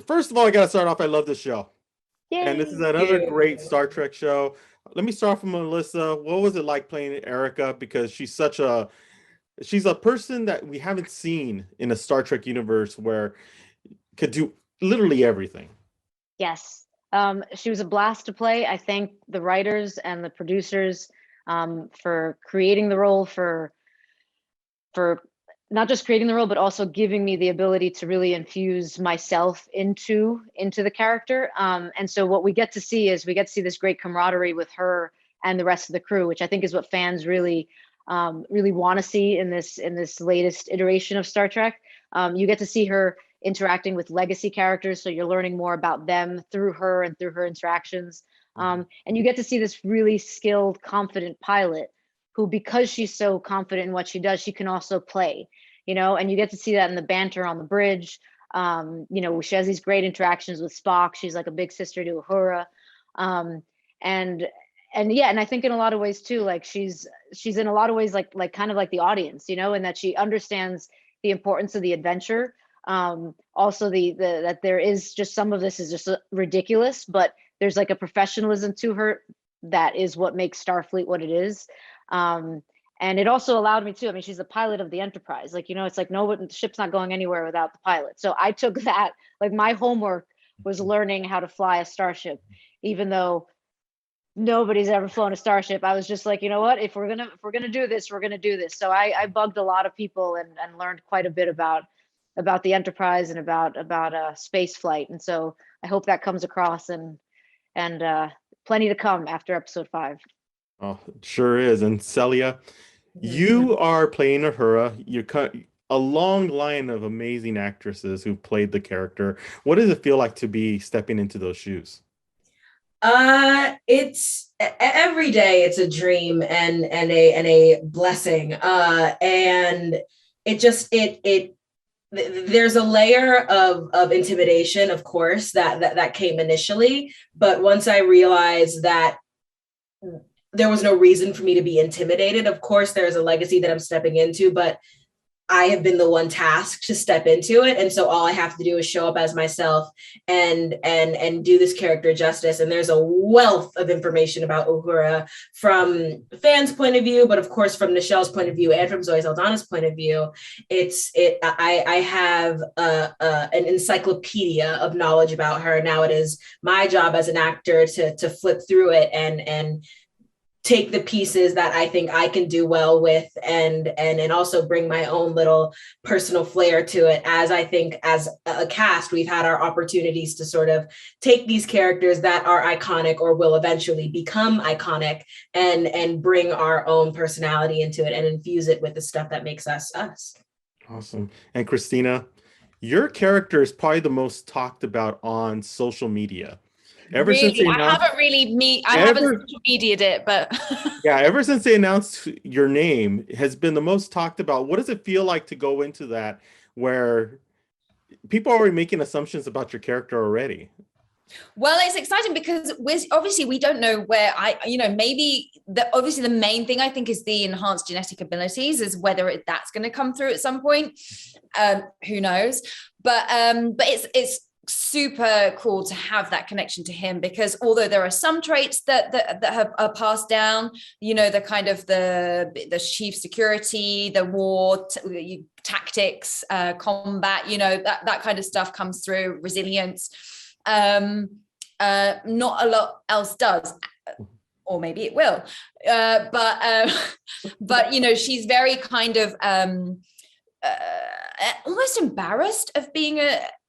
first of all, I got to start off. I love this show. Yay. And this is another great Star Trek show. Let me start from Melissa. What was it like playing Erica? Because she's a person that we haven't seen in a Star Trek universe where could do literally everything. Yes. She was a blast to play. I thank the writers and the producers for creating the role, for not just creating the role, but also giving me the ability to really infuse myself into the character. And so what we get to see is this great camaraderie with her and the rest of the crew, which I think is what fans really want to see in this latest iteration of Star Trek. You get to see her interacting with legacy characters, so you're learning more about them through her and through her interactions. And you get to see this really skilled, confident pilot who, because she's so confident in what she does, she can also play, and you get to see that in the banter on the bridge. She has these great interactions with Spock. She's like a big sister to Uhura. And I think in a lot of ways too, like she's in a lot of ways like kind of like the audience, and that she understands the importance of the adventure. Also that there is just some of this is just ridiculous, but there's like a professionalism to her that is what makes Starfleet what it is. And it also allowed me to, she's the pilot of the Enterprise. It's like, no, the ship's not going anywhere without the pilot. So I took that, like my homework was learning how to fly a starship, even though nobody's ever flown a starship. I was just like, you know what, if we're gonna do this, we're gonna do this. So I bugged a lot of people and learned quite a bit about the Enterprise and about space flight. And so I hope that comes across and plenty to come after episode 5. Oh, it sure is. And Celia, you are playing Uhura. You're a long line of amazing actresses who've played the character. What does it feel like to be stepping into those shoes? It's every day it's a dream and a blessing. And there's a layer of intimidation, of course, that came initially, but once I realized that there was no reason for me to be intimidated. Of course, there's a legacy that I'm stepping into, but I have been the one tasked to step into it. And so all I have to do is show up as myself and do this character justice. And there's a wealth of information about Uhura from fans' point of view, but of course from Nichelle's point of view and from Zoe Saldana's point of view. I have an encyclopedia of knowledge about her. Now it is my job as an actor to flip through it and take the pieces that I think I can do well with and also bring my own little personal flair to it. As I think as a cast, we've had our opportunities to sort of take these characters that are iconic or will eventually become iconic and bring our own personality into it and infuse it with the stuff that makes us us. Awesome. And Christina, your character is probably the most talked about on social media. I haven't social media'd it, but yeah, ever since they announced your name, it has been the most talked about. What does it feel like to go into that where people are already making assumptions about your character already? Well, it's exciting because we don't know where maybe obviously the main thing I think is the enhanced genetic abilities, is whether that's going to come through at some point. Who knows? But it's super cool to have that connection to him, because although there are some traits that are passed down, the kind of the chief security, the war tactics, combat, that kind of stuff comes through, resilience. Not a lot else does, or maybe it will, but she's very kind of almost embarrassed of being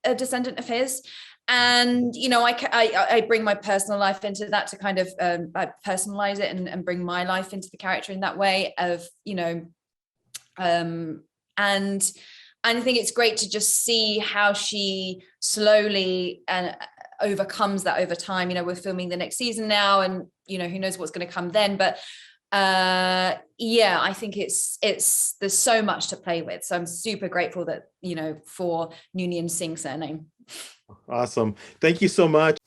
a descendant of his, and I bring my personal life into that to kind of I personalize it and bring my life into the character in that way of and I think it's great to just see how she slowly overcomes that over time. We're filming the next season now, and who knows what's going to come then, but I think there's so much to play with. So I'm super grateful that, for Noonien-Singh surname. Awesome. Thank you so much.